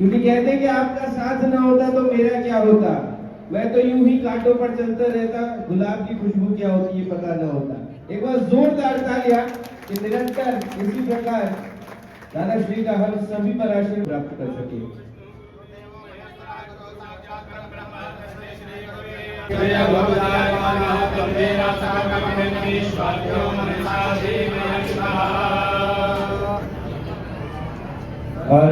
क्योंकि कहते हैं कि आपका साथ ना होता तो मेरा क्या होता, मैं तो यूं ही कांटों पर चलता रहता, गुलाब की खुशबू क्या होती है पता ना होता। एक बार जोरदार तालियां कि निरंतर इसी प्रकार दादा श्री का हम सभी पर आशीर्वाद प्राप्त कर सके। और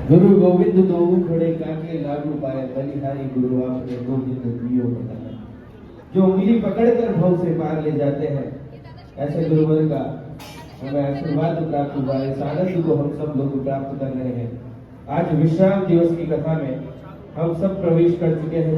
गुरु गोविंद दोऊ खड़े काके लागू पाए, बलिहारी गुरु आपने गोविंद दियो बताया। जो उंगली पकड़कर भव से पार ले जाते हैं, ऐसे गुरुवर का हमें आशीर्वाद प्राप्त हुआ। इस आनंद को हम सब लोग प्राप्त कर रहे हैं। आज विश्राम दिवस की कथा में हम सब प्रवेश कर चुके हैं।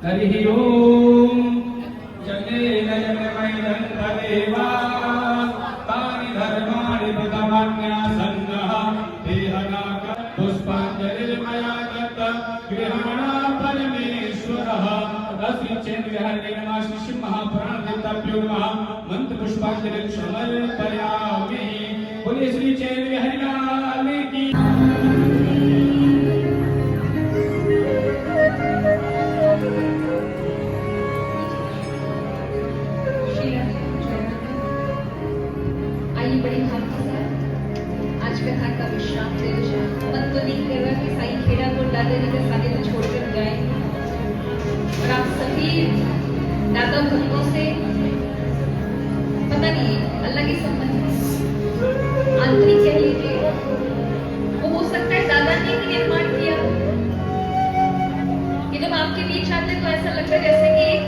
हरि ओम जगे देवा तानि धर्माणि प्रथमान्या सन्नः देहनाक पुष्पाञ्जलिर्मया दत्त गृहाणा परमेश्वरः अस्मिन् हरे नमः श्री महापुराण देवताभ्यो नमः मंत्र पुष्पांजलि समर्पयामि। बोलिए श्री चैतन्य हरिलाल की। आइए बड़े भाव के साथ आज कथा का विश्राम ले जाए। मन तो नहीं कर रहा कि साईं खेड़ा को दादा जी के साथ में छोड़कर जाए, और आप सभी दादा भक्तों से पता नहीं अल्लाह के संबंध आंतरिक कह लीजिए, वो हो सकता है दादा ने ही निर्माण किया कि जब आपके बीच आते तो ऐसा लगता है जैसे कि एक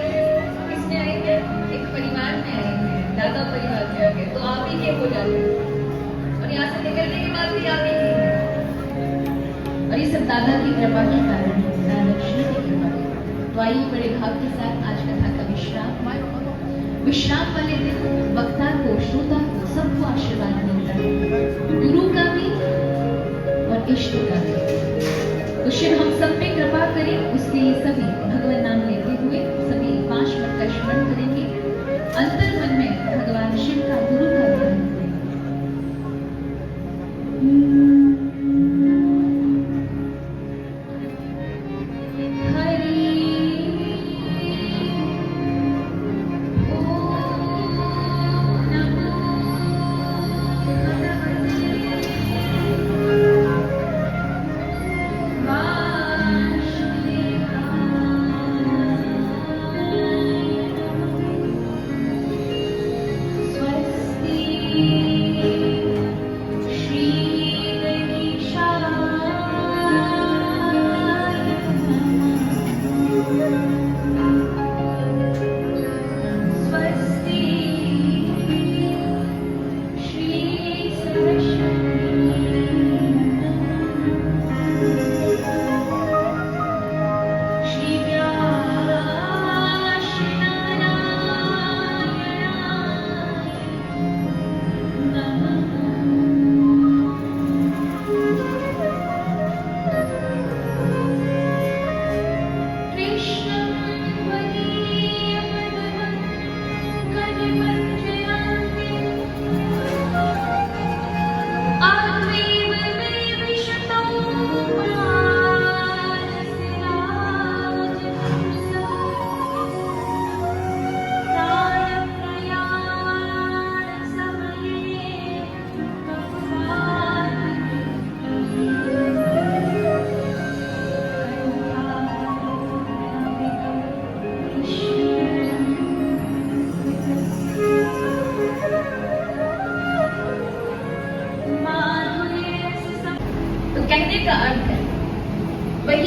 इसमें आए हैं, एक परिवार में आए हैं, दादा परिवार में आ गए तो आप ही के हो जाते हैं, और यहाँ से निकलने के बाद भी आप ही के, और ये सब दादा की कृपा के कारण है, दादा श्री की कृपा के। तो आइए बड़े भाव के साथ आज कथा का विश्राम वाले दिन वक्ता को, श्रोता को, सबको आशीर्वाद मिलता है, गुरु का भी और इष्ट का भी। तो शिव हम सब पे कृपा करें, उसके लिए सभी भगवान नाम लेते हुए सभी 5 मिनट का स्मरण करेंगे। अंतर मन में भगवान शिव का, गुरु का ध्यान करें। वासुदेवाय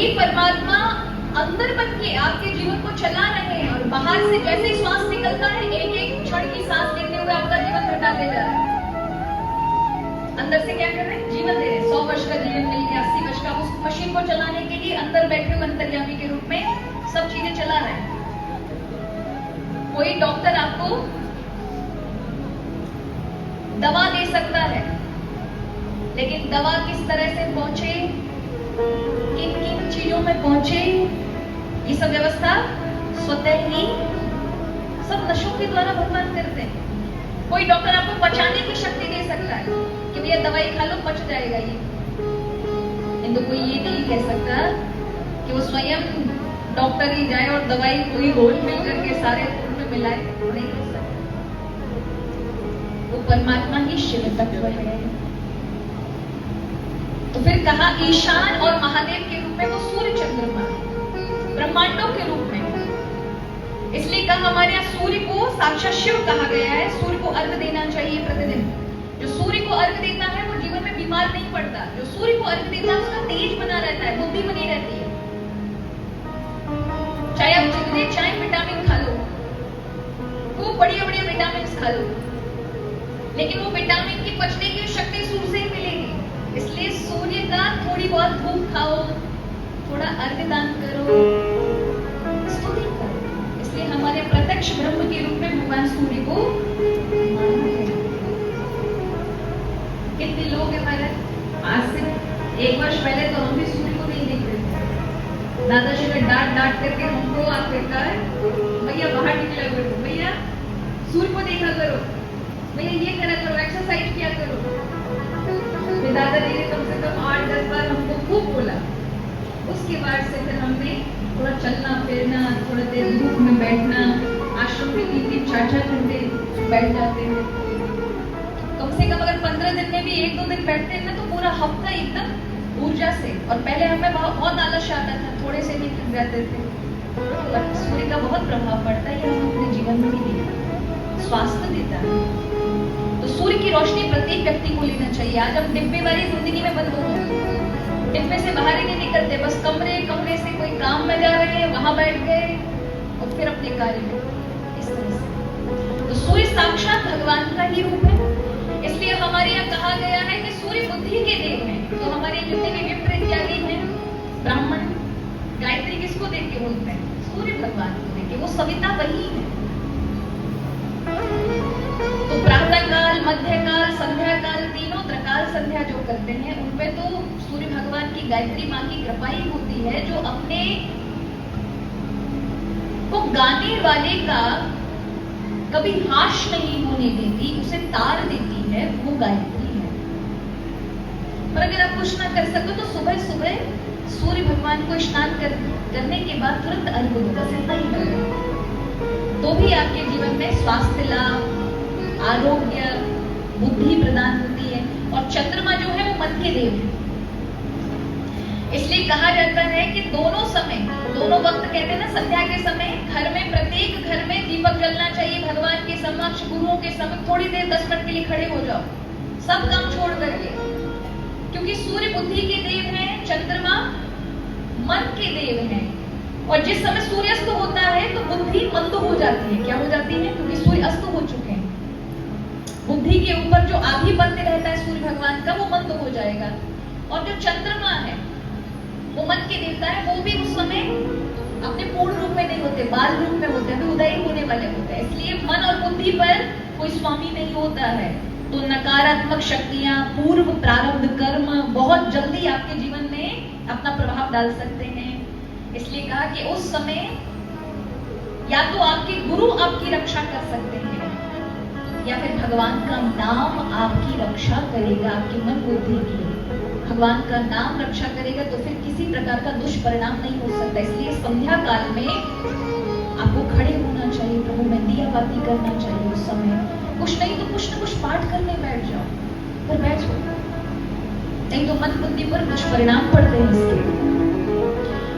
वही परमात्मा अंदर बन के आपके जीवन को चला रहे हैं, और बाहर से जैसे ही श्वास निकलता है एक एक क्षण की सांस लेते हुए आपका जीवन घटाते जा रहा है। अंदर से क्या कर रहे हैं? जीवन दे रहे हैं। 100 वर्ष का जीवन मिल गया, 80 वर्ष का, उस मशीन को चलाने के लिए अंदर बैठे हुए अंतर्यामी के रूप में सब चीजें चला रहे हैं। कोई डॉक्टर आपको दवा दे सकता है, लेकिन दवा किस तरह से पहुंचे, किन किन चीजों में पहुंचे, ये सब व्यवस्था स्वतः ही सब नशों के द्वारा भगवान करते हैं। कोई डॉक्टर आपको पचाने की शक्ति दे सकता है कि भैया दवाई खा लो, पच जाएगा ये, किंतु कोई ये नहीं कह सकता कि वो स्वयं डॉक्टर ही जाए और दवाई कोई रोज मिल करके सारे फूल में मिलाए, नहीं कर सकता। वो परमात्मा ही शिव तत्व है। तो फिर कहा ईशान और महादेव के रूप में वो सूर्य चंद्रमा ब्रह्मांडों के रूप में, इसलिए कहा हमारे यहाँ सूर्य को साक्षात शिव कहा गया है। सूर्य को अर्घ देना चाहिए प्रतिदिन। जो सूर्य को अर्घ देता है वो जीवन में बीमार नहीं पड़ता। जो सूर्य को अर्घ देता है उसका तेज बना रहता है, बुद्धि बनी रहती है। चाहे आप जितने चाहे विटामिन खा लो, वो बढ़िया बढ़िया विटामिन खा लो, लेकिन वो विटामिन की पचने की शक्ति सूर्य से ही मिलेगी। इसलिए सूर्य का थोड़ी बहुत धूप खाओ, थोड़ा अर्घ दान करो, स्तुति करो। इसलिए हमारे प्रत्यक्ष ब्रह्म के रूप में भगवान सूर्य को माना है। कितने लोग हैं हमारे, आज से 1 वर्ष पहले तो हम भी सूर्य को नहीं देखते थे। दादाजी ने डांट डांट करके हमको कहता है भैया बाहर निकला करो, भैया सूर्य को देखा करो, भैया ये करा करो, एक्सरसाइज किया करो। दादाजी ने कम से कम 8-10 बार हमको खूब बोला। उसके बाद से फिर हमने थोड़ा चलना फिरना, थोड़ा देर धूप में बैठना, आश्रम में 3-4 घंटे बैठ जाते हैं। कम से कम अगर 15 दिन में भी 1-2 दिन बैठते हैं ना, तो पूरा हफ्ता एकदम ऊर्जा से। और पहले हमें बहुत आलस आता था, थोड़े से भी थक जाते थे। सूर्य का बहुत प्रभाव पड़ता है, ये हम अपने जीवन में भी देखते हैं, स्वास्थ्य देता है। तो सूर्य की रोशनी प्रत्येक व्यक्ति को लेना चाहिए। आज हम डिब्बे वाली जिंदगी में बंद हो गए, डिब्बे से बाहर ही नहीं निकलते, बस कमरे से कोई काम में जा रहे हैं, वहां बैठ गए और फिर अपने कार्य में, इस तरह से। तो सूर्य साक्षात भगवान का ही रूप है। इसलिए हमारे यहाँ कहा गया है कि सूर्य बुद्धि के देव हैं। तो हमारे जितने भी विप्र इत्यादि हैं, ब्राह्मण गायत्री किसको देख के बोलते हैं? सूर्य भगवान को देख के। वो सविता वही है। तो प्रातः काल, मध्य काल, संध्या काल, तीनों त्रकाल संध्या जो करते हैं, उनपे तो सूर्य भगवान की गायत्री माँ की कृपा ही होती है, जो अपने को गाने वाले का कभी हाश नहीं होने देती, उसे तार देती है, वो गायत्री है। पर अगर आप कुछ ना कर सको तो सुबह सुबह सूर्य भगवान को स्नान करने के बाद तुरंत अर्घ्य दो, बस इतना ही करो। तो भी आपके जीवन में स्वास्थ्य लाभ, आरोग्य, बुद्धि प्रदान होती है। और चंद्रमा जो है वो मन के देव है। इसलिए कहा जाता है कि दोनों समय, दोनों वक्त कहते हैं ना, संध्या के समय घर में, प्रत्येक घर में दीपक जलना चाहिए। भगवान के समक्ष, गुरुओं के समक्ष थोड़ी देर 10 मिनट के लिए खड़े हो जाओ, सब काम छोड़ करके। क्योंकि सूर्य बुद्धि के देव हैं, चंद्रमा मन के देव हैं। और जिस समय सूर्यास्त होता है तो बुद्धि मंद हो जाती है। क्या हो जाती है? क्योंकि सूर्य अस्त हो चुके हैं। बुद्धि के ऊपर जो आधिपत्य रहता है सूर्य भगवान का, वो मंद हो जाएगा। और जो चंद्रमा है वो मन के देवता है, वो भी उस समय अपने पूर्ण रूप में नहीं होते, बाल रूप में होते हैं, उदय होने वाले होते हैं। इसलिए मन और बुद्धि पर कोई स्वामी नहीं होता है। तो नकारात्मक शक्तियां, पूर्व प्रारब्ध कर्म बहुत जल्दी आपके जीवन में अपना प्रभाव डाल सकते हैं। इसलिए कहा कि उस समय या तो आपके गुरु आपकी रक्षा कर सकते हैं, या फिर भगवान का नाम आपकी रक्षा करेगा, आपकी मन बुद्धि की। भगवान का नाम रक्षा करेगा तो फिर किसी प्रकार का दुष्परिणाम नहीं हो सकता। इसलिए संध्या काल में आपको खड़े होना चाहिए, प्रभु में दिया बाती करना चाहिए। उस समय कुछ नहीं तो कुछ न कुछ पाठ करने बैठ जाओ, पर बैठ जाओ, नहीं तो मन बुद्धि पर दुष्परिणाम पड़ते हैं इसके।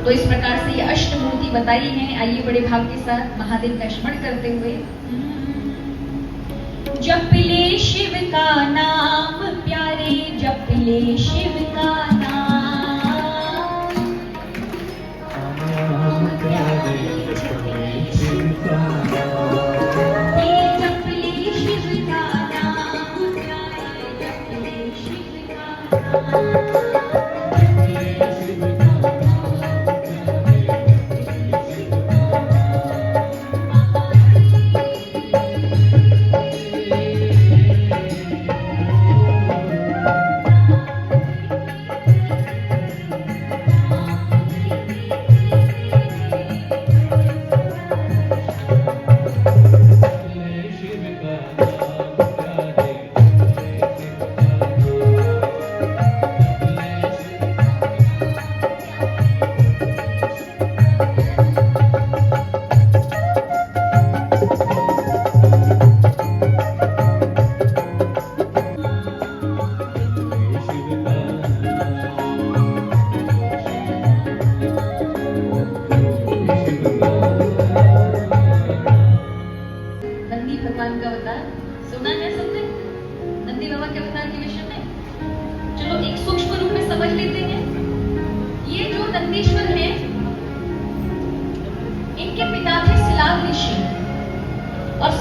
तो इस प्रकार से ये अष्टमूर्ति बताई है। आइए बड़े भाव के साथ महादेव का स्मरण करते हुए जप ले शिव का नाम प्यारे, जप ले शिव का नाम,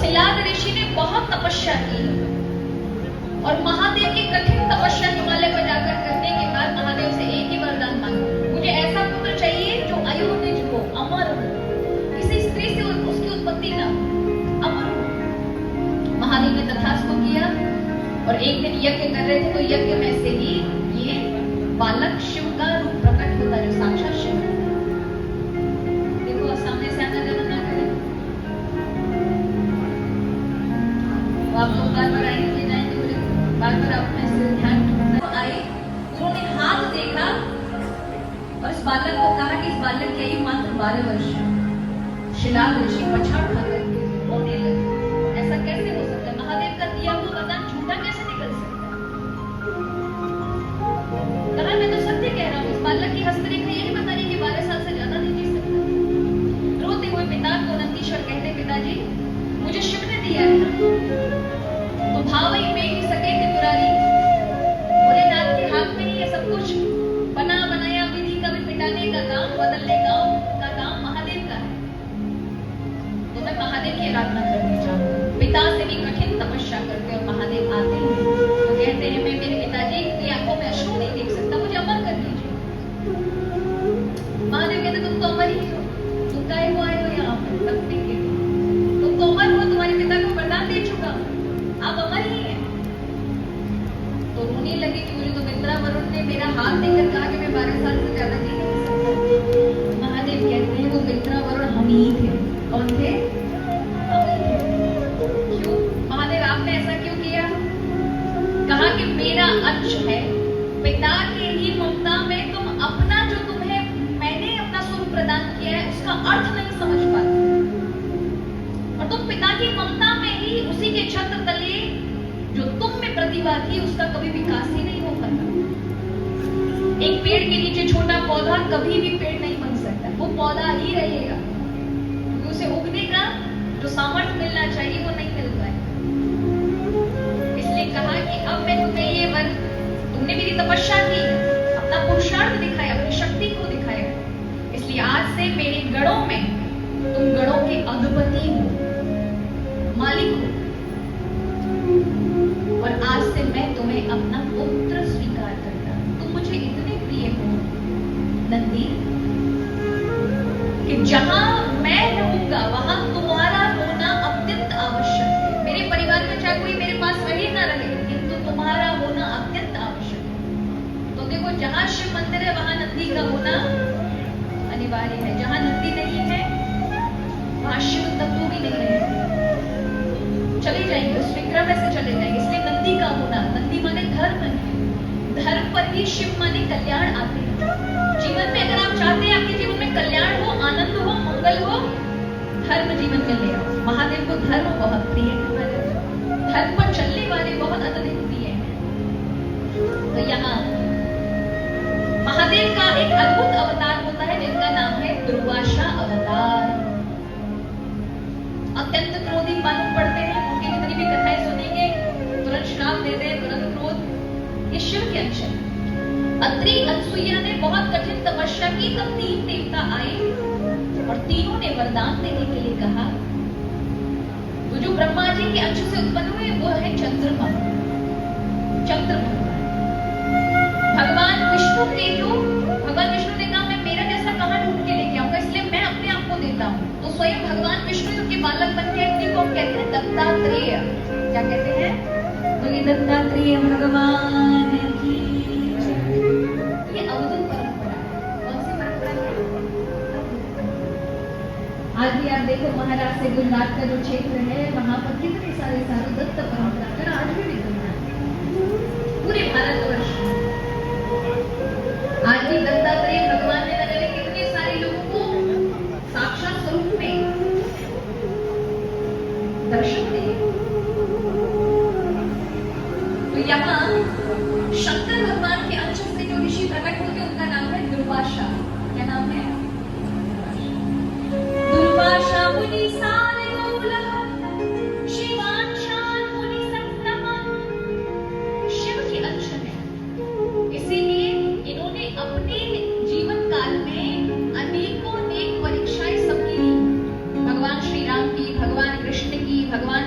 शिलाद ऋषि ने बहुत तपस्या की और महादेव की कठिन तपस्या हिमालय पर जाकर करने के बाद महादेव से एक ही वरदान मांगा, मुझे ऐसा पुत्र चाहिए जो अयोनिज हो, अमर हो, किसी स्त्री से उसकी उत्पत्ति ना हो, अमर हो। महादेव ने तथास्तु किया और एक दिन यज्ञ कर रहे थे तो यज्ञ में से ही ये बालक शिव का रूप प्रकट होता है, जो साक्षात शिव है। देखो सामने से आना जाना ना करें, तो आप लोग बार बार आएंगे जाएंगे, मुझे बार बार अपने से ध्यान आए। उन्होंने हाथ देखा और इस बालक को कहा कि इस बालक की आयु मात्र 12 वर्ष है। शिलाद ऋषि पछाड़ खा करके रोने लगे, ऐसा कैसे हो सकता है? महादेव का दिया हुआ वरदान झूठा कैसे निकल सकता है? कहा मैं तो सत्य कह रहा हूँ, इस बालक की हस्तरेखा यही बता रही कि 12 साल से ज्यादा नहीं जी सकता। रोते हुए पिता को नंदीश्वर कहते, पिताजी मुझे शिव ने दिया है तो भावई में ही सके त्रिपुरारी, भोलेनाथ के हाथ में ही है सब कुछ, बना बनाया विधि का भी मिटाने का काम, बदलने का काम महादेव का है। तो मैं महादेव की आराधना करनी चाहूँ। पिता से भी कठिन तपस्या करते और महादेव आते हैं तो कहते हैं मैं मेरे पिताजी की आंखों में अश्रु नहीं देख सकता, मुझे अमर कर दीजिए। महादेव कहते तुम तो अमर ही हो, तुम काहे को आए हो यहाँ पर तकलीफ के, तुम तो अमर हो, तुम्हारे पिता को वरदान दे चुका हूँ, आप अमर ही हैं। तो रोने लगे कि मुझे तो मित्रा वरुण ने मेरा हाथ देकर कहा कि मैं 12 साल से ज्यादा जी नहीं सकता। महादेव कहते हैं वो मित्रा वरुण हम ही थे। कौन थे? हम ही थे। क्यों महादेव आपने ऐसा क्यों किया? कहा कि मेरा अंश है, पिता की ही ममता में तुम अपना जो तुम्हें मैंने अपना स्वरूप प्रदान किया है उसका अर्थ नहीं समझ पाते और तुम पिता की ममता में ही उसी के छत्र तले जो तुम में प्रतिभा थी उसका कभी विकास ही नहीं हो पाता। एक पेड़ के नीचे छोटा पौधा कभी भी पेड़ नहीं बन सकता, वो पौधा ही रहेगा, उसे उगने का जो सामर्थ्य मिलना चाहिए वो नहीं मिल पाएगा। इसलिए कहा कि अब मैं तुम्हें ये वर, तुमने मेरी तपस्या की, अपना पुरुषार्थ दिखाया, अपनी शक्ति को दिखाया, इसलिए आज से मेरे गणों में तुम गणों के अधिपति हो, मालिक हो, और आज से मैं तुम्हें अपना पुत्र स्वीकार करता हूं। तुम मुझे इतने प्रिय हो नंदी कि जहां मैं रहूंगा वहां तुम्हारा होना अत्यंत आवश्यक है। मेरे परिवार में चाहे कोई मेरे पास रहे ना रहे, किंतु तुम्हारा होना अत्यंत आवश्यक है। तो देखो जहां शिव मंदिर है वहां नंदी का होना अनिवार्य है, जहां नंदी नहीं है वहां शिव तत्व भी नहीं है, चले जाएंगे, उस विग्रह में से चले जाएंगे। इसलिए नंदी का होना, नंदी माने धर्म है, धर्म पर ही शिव माने कल्याण आते हैं। जीवन में अगर आप चाहते हैं आपके जीवन में कल्याण हो, आनंद हो, मंगल हो, धर्म जीवन में ले आओ। महादेव को धर्म बहुत प्रिय है, धर्म पर चलने वाले बहुत अत्यधिक प्रिय हैं। तो यहाँ महादेव का एक अद्भुत अवतार होता है जिनका नाम है दुर्वासा अवतार। अत्यंत क्रोधी मालूम पड़ते हैं, उनकी जितनी भी कथाएं सुनेंगे तुरंत श्राप देते हैं, तुरंत क्रोध, ये शिव के अंश है। अत्रि अनसुईया ने बहुत कठिन तपस्या की, तब 3 देवता आए और तीनों ने वरदान देने के लिए कहा। तो जो ब्रह्मा जी के अंश से उत्पन्न हुए वो है चंद्रमा, चंद्र भगवान विष्णु के जो भगवान विष्णु ने कहा मैं मेरा जैसा कहां ढूंढ के लेके आऊंगा, इसलिए मैं अपने आप को देता हूं। तो स्वयं भगवान विष्णु उनके बालक बन के इनको हम कहते हैं दत्तात्रेय। क्या कहते हैं? बोलिए दत्तात्रेय भगवान की। ये अवधूत परंपरा है। कौन सी परंपरा है? आज भी आप देखो महाराष्ट्र से गुजरात का जो क्षेत्र है वहां पर कितने सारे दत्त परंपरा कर आज भी निकल रहा है पूरे भारतवर्ष में। आज भी दत्तात्रेय भगवान ने न जाने कितने सारे लोगों को साक्षात स्वरूप में दर्शन दिए। तो यहाँ शंकर भगवान के अंश से जो ऋषि प्रकट होते उनका नाम है दुर्वासा। क्या नाम है? दुर्वासा मुनि शिवांशान मुनि संतम। शिव के अंश है, इसीलिए इन्होंने अपने जीवन काल में अनेकों परीक्षाएं सबकी ली। भगवान श्री राम की, भगवान कृष्ण की, भगवान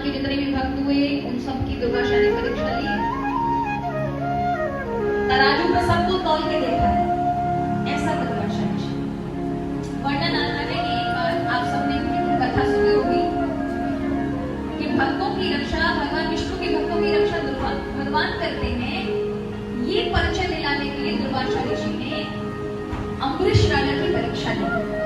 करते हैं, ये परिचय दिलाने के लिए दुर्वासा ऋषि ने अम्बरीश राजा की परीक्षा ली।